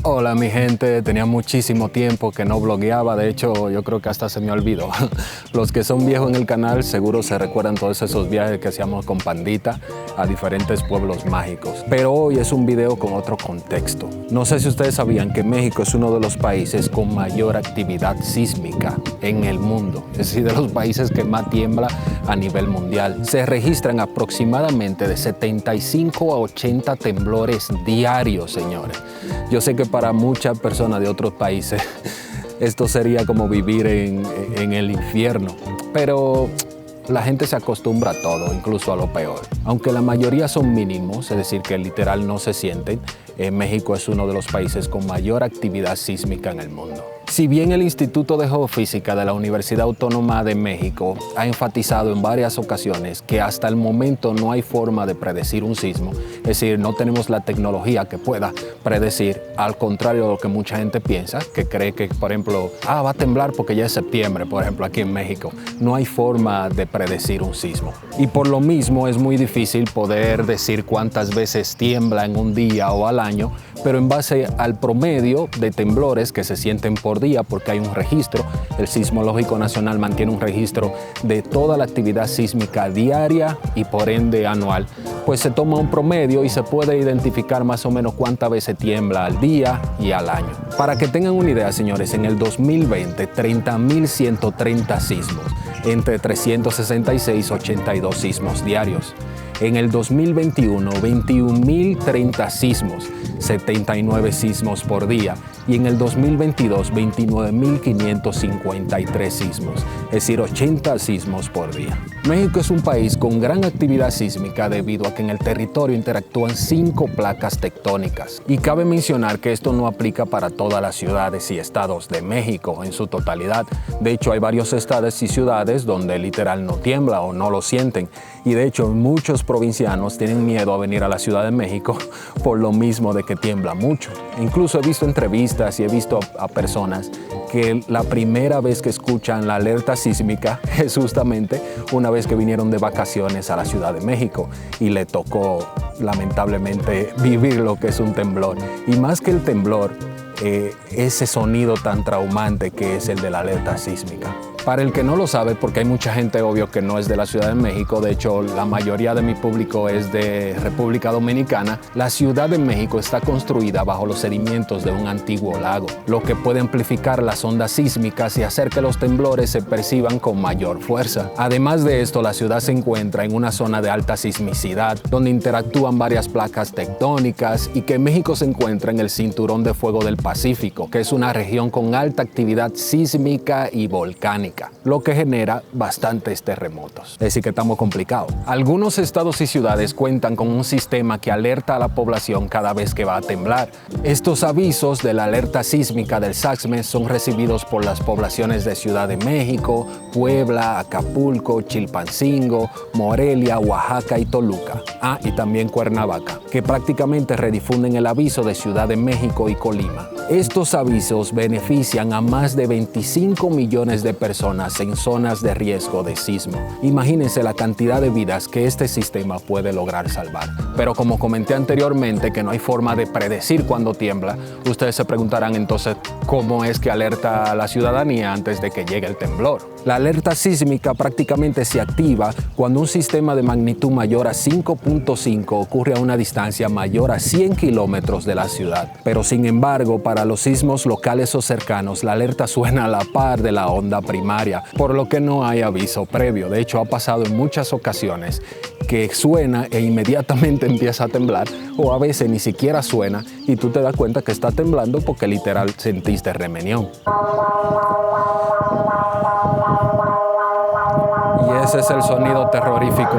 Hola mi gente, tenía muchísimo tiempo que no blogueaba, de hecho yo creo que hasta se me olvidó. Los que son viejos en el canal seguro se recuerdan todos esos viajes que hacíamos con Pandita a diferentes pueblos mágicos. Pero hoy es un video con otro contexto. No sé si ustedes sabían que México es uno de los países con mayor actividad sísmica en el mundo, es decir, de los países que más tiembla a nivel mundial. Se registran aproximadamente de 75 a 80 temblores diarios, señores. Yo sé que para muchas personas de otros países esto sería como vivir en el infierno, pero la gente se acostumbra a todo, incluso a lo peor. Aunque la mayoría son mínimos, es decir, que literal no se sienten, México es uno de los países con mayor actividad sísmica en el mundo. Si bien el Instituto de Geofísica de la Universidad Autónoma de México ha enfatizado en varias ocasiones que hasta el momento no hay forma de predecir un sismo, es decir, no tenemos la tecnología que pueda predecir, al contrario de lo que mucha gente piensa, que cree que, por ejemplo, va a temblar porque ya es septiembre, por ejemplo, aquí en México. No hay forma de predecir un sismo. Y por lo mismo es muy difícil poder decir cuántas veces tiembla en un día o al año, pero en base al promedio de temblores que se sienten por día, porque hay un registro, el Sismológico Nacional mantiene un registro de toda la actividad sísmica diaria y por ende anual, pues se toma un promedio y se puede identificar más o menos cuántas veces tiembla al día y al año. Para que tengan una idea, señores, en el 2020, 30.130 sismos, entre 366 y 82 sismos diarios. En el 2021, 21.030 sismos, 79 sismos por día. Y en el 2022, 29.553 sismos, es decir, 80 sismos por día. México es un país con gran actividad sísmica debido a que en el territorio interactúan 5 placas tectónicas. Y cabe mencionar que esto no aplica para todas las ciudades y estados de México en su totalidad. De hecho, hay varios estados y ciudades donde literal no tiembla o no lo sienten. Y de hecho, muchos provincianos tienen miedo a venir a la Ciudad de México por lo mismo de que tiembla mucho. Incluso he visto entrevistas y he visto a personas que la primera vez que escuchan la alerta sísmica es justamente una vez que vinieron de vacaciones a la Ciudad de México y le tocó lamentablemente vivir lo que es un temblor. Y más que el temblor, ese sonido tan traumante que es el de la alerta sísmica. Para el que no lo sabe, porque hay mucha gente obvio que no es de la Ciudad de México, de hecho la mayoría de mi público es de República Dominicana, la Ciudad de México está construida bajo los sedimentos de un antiguo lago, lo que puede amplificar las ondas sísmicas y hacer que los temblores se perciban con mayor fuerza. Además de esto, la ciudad se encuentra en una zona de alta sismicidad, donde interactúan varias placas tectónicas y que México se encuentra en el Cinturón de Fuego del Pacífico, que es una región con alta actividad sísmica y volcánica, lo que genera bastantes terremotos. Es decir, que estamos complicados. Algunos estados y ciudades cuentan con un sistema que alerta a la población cada vez que va a temblar. Estos avisos de la alerta sísmica del SACME son recibidos por las poblaciones de Ciudad de México, Puebla, Acapulco, Chilpancingo, Morelia, Oaxaca y Toluca. Y también Cuernavaca, que prácticamente redifunden el aviso de Ciudad de México y Colima. Estos avisos benefician a más de 25 millones de personas en zonas de riesgo de sismo. Imagínense la cantidad de vidas que este sistema puede lograr salvar. Pero como comenté anteriormente que no hay forma de predecir cuándo tiembla, ustedes se preguntarán entonces cómo es que alerta a la ciudadanía antes de que llegue el temblor. La alerta sísmica prácticamente se activa cuando un sistema de magnitud mayor a 5.5 ocurre a una distancia mayor a 100 kilómetros de la ciudad. Pero sin embargo, para los sismos locales o cercanos, la alerta suena a la par de la onda primaria, por lo que no hay aviso previo. De hecho, ha pasado en muchas ocasiones que suena e inmediatamente empieza a temblar, o a veces ni siquiera suena y tú te das cuenta que está temblando porque literal sentiste remenión. Y ese es el sonido terrorífico.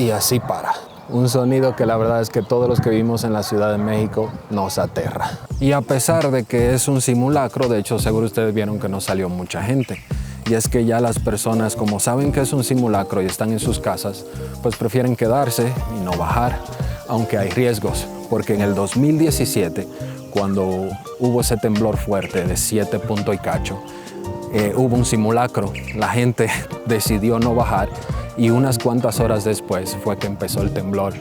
y así para. Un sonido que la verdad es que todos los que vivimos en la Ciudad de México nos aterra. Y a pesar de que es un simulacro, de hecho seguro ustedes vieron que no salió mucha gente. Y es que ya las personas, como saben que es un simulacro y están en sus casas, pues prefieren quedarse y no bajar, aunque hay riesgos, porque en el 2017, cuando hubo ese temblor fuerte de 7 puntos y cacho, hubo un simulacro, la gente decidió no bajar y unas cuantas horas después fue que empezó el temblor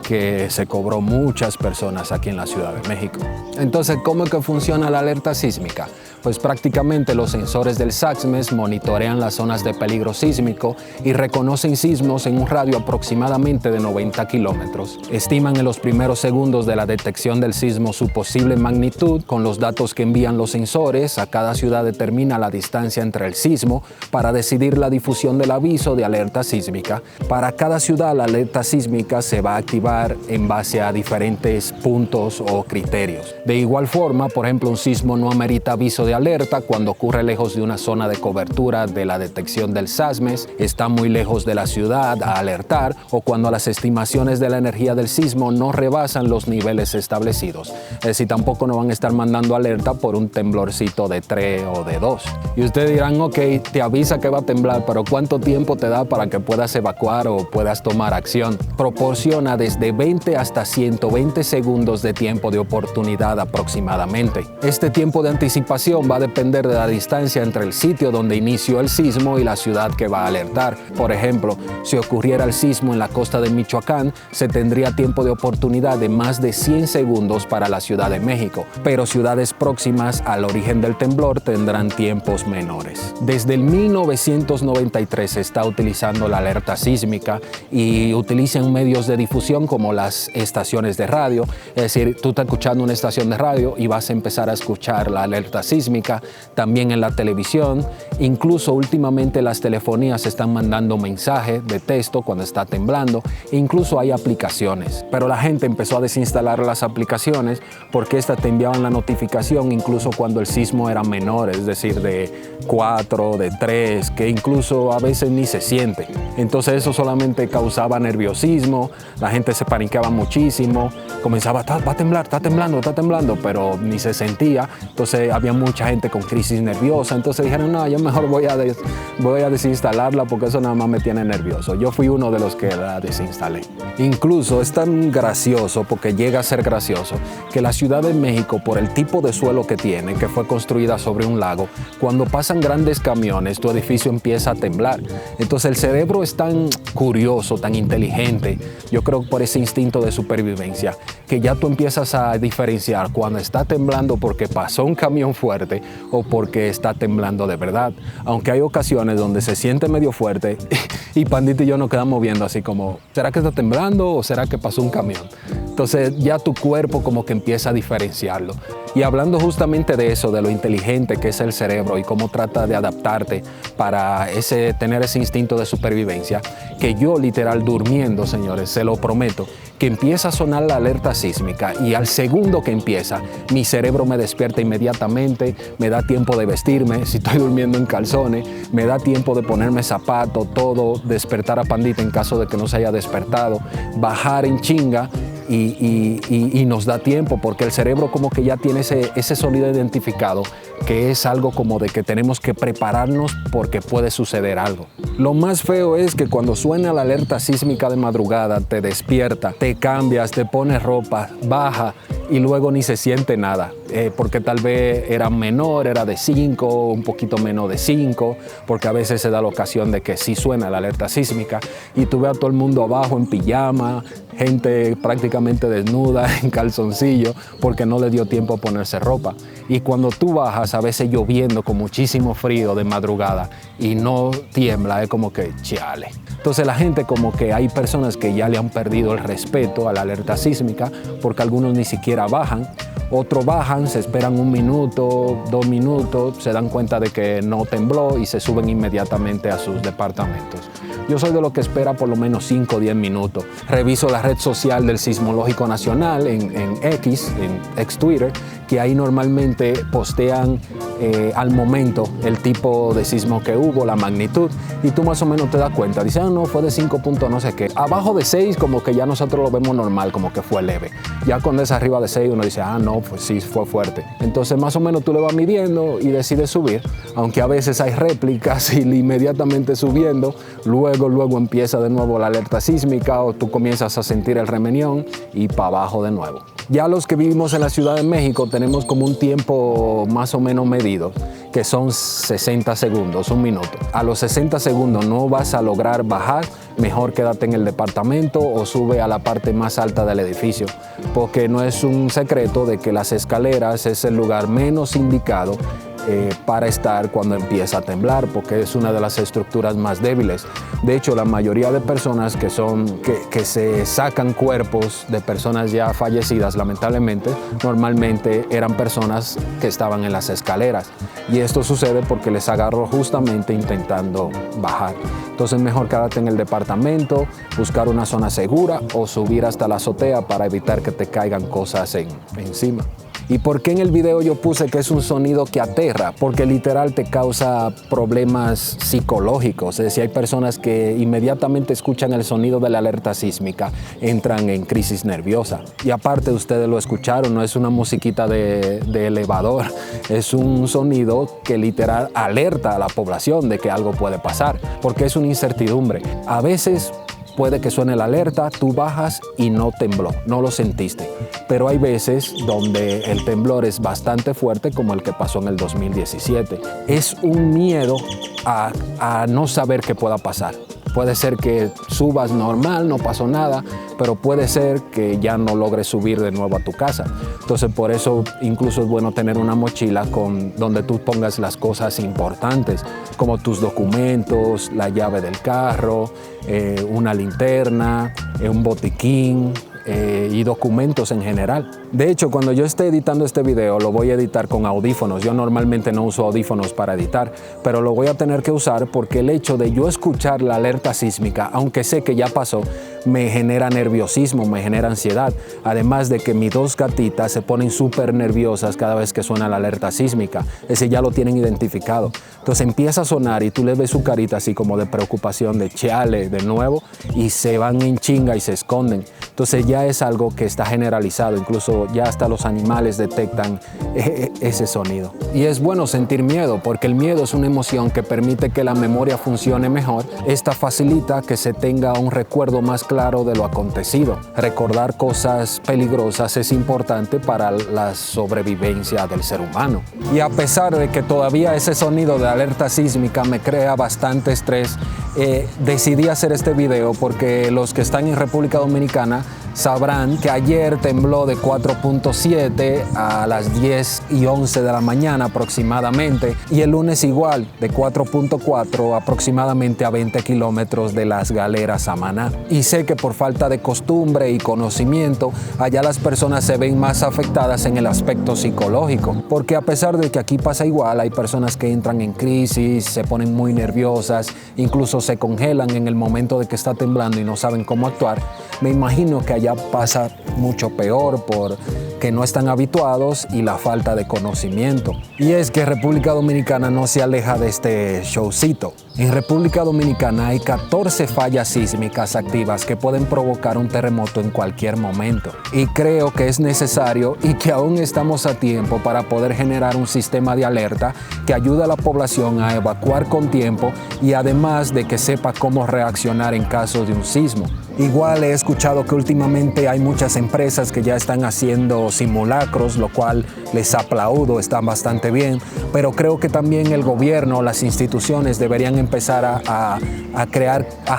que se cobró muchas personas aquí en la Ciudad de México. Entonces, ¿cómo es que funciona la alerta sísmica? Pues prácticamente los sensores del SACMES monitorean las zonas de peligro sísmico y reconocen sismos en un radio aproximadamente de 90 kilómetros. Estiman en los primeros segundos de la detección del sismo su posible magnitud. Con los datos que envían los sensores, a cada ciudad determina la distancia entre el sismo para decidir la difusión del aviso de alerta sísmica. Para cada ciudad, la alerta sísmica se va a activar en base a diferentes puntos o criterios. De igual forma, por ejemplo, un sismo no amerita aviso de alerta cuando ocurre lejos de una zona de cobertura de la detección del SACMES, está muy lejos de la ciudad a alertar, o cuando las estimaciones de la energía del sismo no rebasan los niveles establecidos. Es decir, tampoco nos van a estar mandando alerta por un temblorcito de 3 o de 2. Y ustedes dirán, ok, te avisa que va a temblar, pero ¿cuánto tiempo te da para que puedas evacuar o puedas tomar acción? Proporciona desde 20 hasta 120 segundos de tiempo de oportunidad aproximadamente. Este tiempo de anticipación va a depender de la distancia entre el sitio donde inició el sismo y la ciudad que va a alertar. Por ejemplo, si ocurriera el sismo en la costa de Michoacán, se tendría tiempo de oportunidad de más de 100 segundos para la Ciudad de México, pero ciudades próximas al origen del temblor tendrán tiempos menores. Desde el 1993 se está utilizando la alerta sísmica y utilizan medios de difusión como las estaciones de radio, es decir, tú estás escuchando una estación de radio y vas a empezar a escuchar la alerta sísmica, también en la televisión, incluso últimamente las telefonías están mandando mensajes de texto cuando está temblando, e incluso hay aplicaciones, pero la gente empezó a desinstalar las aplicaciones porque estas te enviaban la notificación incluso cuando el sismo era menor, es decir, de 4, de 3, que incluso a veces ni se siente. Entonces eso solamente causaba nerviosismo, la gente se paniqueaba muchísimo, comenzaba, va a temblar, está temblando, pero ni se sentía. Entonces había mucha gente con crisis nerviosa, entonces dijeron, no, yo mejor voy a desinstalarla porque eso nada más me tiene nervioso. Yo fui uno de los que la desinstalé. Incluso es tan gracioso, porque llega a ser gracioso, que la Ciudad de México, por el tipo de suelo que tiene, que fue construida sobre un lago, cuando pasan grandes camiones, tu edificio empieza a temblar. Entonces el cerebro es tan curioso, tan inteligente, yo creo por ese instinto de supervivencia, que ya tú empiezas a diferenciar cuando está temblando porque pasó un camión fuerte o porque está temblando de verdad. Aunque hay ocasiones donde se siente medio fuerte y Pandito y yo nos quedamos viendo así como, ¿será que está temblando o será que pasó un camión? Entonces ya tu cuerpo como que empieza a diferenciarlo. Y hablando justamente de eso, de lo inteligente que es el cerebro y cómo trata de adaptarte para tener ese instinto de supervivencia, que yo literal durmiendo, señores, se lo prometo, que empieza a sonar la alerta sísmica y al segundo que empieza, mi cerebro me despierta inmediatamente, me da tiempo de vestirme, si estoy durmiendo en calzones, me da tiempo de ponerme zapato, todo, despertar a Pandita en caso de que no se haya despertado, bajar en chinga y nos da tiempo porque el cerebro como que ya tiene ese sonido identificado, que es algo como de que tenemos que prepararnos porque puede suceder algo. Lo más feo es que cuando suena la alerta sísmica de madrugada, te despierta, te cambias, te pones ropa, baja y luego ni se siente nada, porque tal vez era menor, era de 5, un poquito menos de 5, porque a veces se da la ocasión de que sí suena la alerta sísmica y tú ves a todo el mundo abajo en pijama, gente prácticamente desnuda, en calzoncillo, porque no le dio tiempo a ponerse ropa. Y cuando tú bajas, a veces lloviendo con muchísimo frío de madrugada y no tiembla, es como que chale. Entonces la gente como que hay personas que ya le han perdido el respeto a la alerta sísmica porque algunos ni siquiera bajan, otros bajan, se esperan 1 minuto, 2 minutos, se dan cuenta de que no tembló y se suben inmediatamente a sus departamentos. Yo soy de los que espera por lo menos 5 o 10 minutos. Reviso la red social del Sismológico Nacional en X Twitter, que ahí normalmente postean al momento el tipo de sismo que hubo, la magnitud, y tú más o menos te das cuenta. Dices, no, fue de 5 puntos no sé qué. Abajo de 6 como que ya nosotros lo vemos normal, como que fue leve. Ya cuando es arriba de 6 uno dice, no, pues sí, fue fuerte. Entonces más o menos tú le vas midiendo y decides subir, aunque a veces hay réplicas y inmediatamente subiendo, luego empieza de nuevo la alerta sísmica o tú comienzas a sentir el remenión y para abajo de nuevo. Ya los que vivimos en la Ciudad de México tenemos como un tiempo más o menos medido, que son 60 segundos, un minuto. A los 60 segundos no vas a lograr bajar, mejor quédate en el departamento o sube a la parte más alta del edificio, porque no es un secreto de que las escaleras es el lugar menos indicado para estar cuando empieza a temblar, porque es una de las estructuras más débiles. De hecho, la mayoría de personas que se sacan cuerpos de personas ya fallecidas, lamentablemente, normalmente eran personas que estaban en las escaleras. Y esto sucede porque les agarró justamente intentando bajar. Entonces, mejor quédate en el departamento, buscar una zona segura o subir hasta la azotea para evitar que te caigan cosas encima. ¿Y por qué en el video yo puse que es un sonido que aterra? Porque literal te causa problemas psicológicos. Es decir, hay personas que inmediatamente escuchan el sonido de la alerta sísmica, entran en crisis nerviosa. Y aparte, ustedes lo escucharon, no es una musiquita de elevador, es un sonido que literal alerta a la población de que algo puede pasar, porque es una incertidumbre. A veces puede que suene la alerta, tú bajas y no tembló, no lo sentiste. Pero hay veces donde el temblor es bastante fuerte, como el que pasó en el 2017. Es un miedo a no saber qué pueda pasar. Puede ser que subas normal, no pasó nada, pero puede ser que ya no logres subir de nuevo a tu casa. Entonces, por eso incluso es bueno tener una mochila donde tú pongas las cosas importantes, como tus documentos, la llave del carro, una linterna, un botiquín, y documentos en general. De hecho, cuando yo esté editando este video, lo voy a editar con audífonos. Yo normalmente no uso audífonos para editar, pero lo voy a tener que usar porque el hecho de yo escuchar la alerta sísmica, aunque sé que ya pasó, me genera nerviosismo, me genera ansiedad. Además de que mis dos gatitas se ponen súper nerviosas cada vez que suena la alerta sísmica. Ese ya lo tienen identificado. Entonces empieza a sonar y tú le ves su carita así como de preocupación, de chale, de nuevo, y se van en chinga y se esconden. Entonces ya es algo que está generalizado, incluso ya hasta los animales detectan ese sonido. Y es bueno sentir miedo, porque el miedo es una emoción que permite que la memoria funcione mejor. Esta facilita que se tenga un recuerdo más claro de lo acontecido. Recordar cosas peligrosas es importante para la sobrevivencia del ser humano. Y a pesar de que todavía ese sonido de alerta sísmica me crea bastante estrés, decidí hacer este video porque los que están en República Dominicana sabrán que ayer tembló de 4.7 a las 10:11 de la mañana aproximadamente, y el lunes igual, de 4.4 aproximadamente a 20 kilómetros de Las Galeras, Samaná. Y sé que por falta de costumbre y conocimiento, allá las personas se ven más afectadas en el aspecto psicológico, porque a pesar de que aquí pasa igual, hay personas que entran en crisis, se ponen muy nerviosas, incluso se congelan en el momento de que está temblando y no saben cómo actuar. Me imagino que allá pasa mucho peor porque no están habituados y la falta de conocimiento. Y es que República Dominicana no se aleja de este showcito. En República Dominicana hay 14 fallas sísmicas activas que pueden provocar un terremoto en cualquier momento. Y creo que es necesario y que aún estamos a tiempo para poder generar un sistema de alerta que ayude a la población a evacuar con tiempo y además de que sepa cómo reaccionar en caso de un sismo. Igual he escuchado que últimamente hay muchas empresas que ya están haciendo simulacros, lo cual les aplaudo, están bastante bien, pero creo que también el gobierno, las instituciones deberían empezar a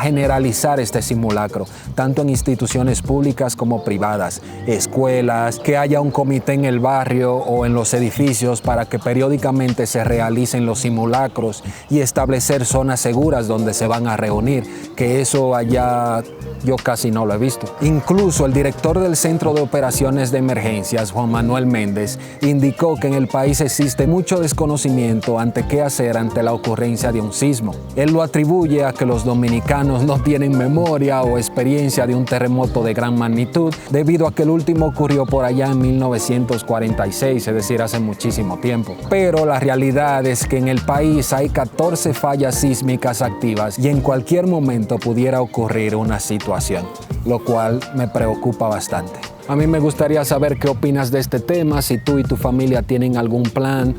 generalizar este simulacro, tanto en instituciones públicas como privadas, escuelas, que haya un comité en el barrio o en los edificios para que periódicamente se realicen los simulacros y establecer zonas seguras donde se van a reunir, que eso allá yo casi no lo he visto. Incluso el director del Centro de Operaciones de Emergencias, Juan Manuel Méndez, indicó que en el país existe mucho desconocimiento ante qué hacer ante la ocurrencia de un sismo. Él lo atribuye a que los dominicanos no tienen memoria o experiencia de un terremoto de gran magnitud, debido a que el último ocurrió por allá en 1946, es decir, hace muchísimo tiempo. Pero la realidad es que en el país hay 14 fallas sísmicas activas y en cualquier momento pudiera ocurrir una situación, lo cual me preocupa bastante. A mí me gustaría saber qué opinas de este tema, si tú y tu familia tienen algún plan,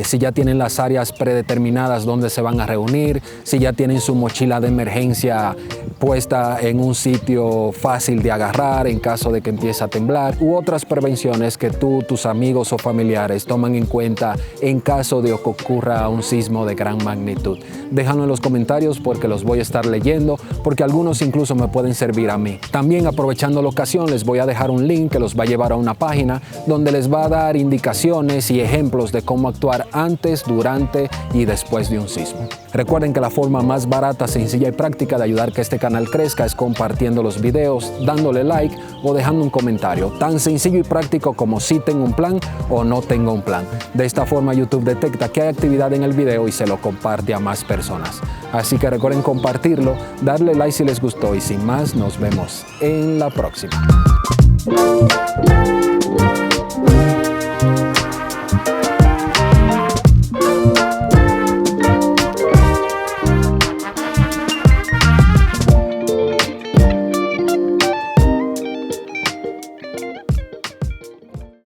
si ya tienen las áreas predeterminadas donde se van a reunir, si ya tienen su mochila de emergencia puesta en un sitio fácil de agarrar en caso de que empiece a temblar, u otras prevenciones que tú, tus amigos o familiares toman en cuenta en caso de que ocurra un sismo de gran magnitud. Déjalo en los comentarios porque los voy a estar leyendo, porque algunos incluso me pueden servir a mí. También, aprovechando la ocasión, les voy a dejar un link que los va a llevar a una página donde les va a dar indicaciones y ejemplos de cómo actuar antes, durante y después de un sismo. Recuerden que la forma más barata, sencilla y práctica de ayudar a que este canal crezca es compartiendo los videos, dándole like o dejando un comentario. Tan sencillo y práctico como si tengo un plan o no tengo un plan. De esta forma YouTube detecta que hay actividad en el video y se lo comparte a más personas. Así que recuerden compartirlo, darle like si les gustó y sin más, nos vemos en la próxima.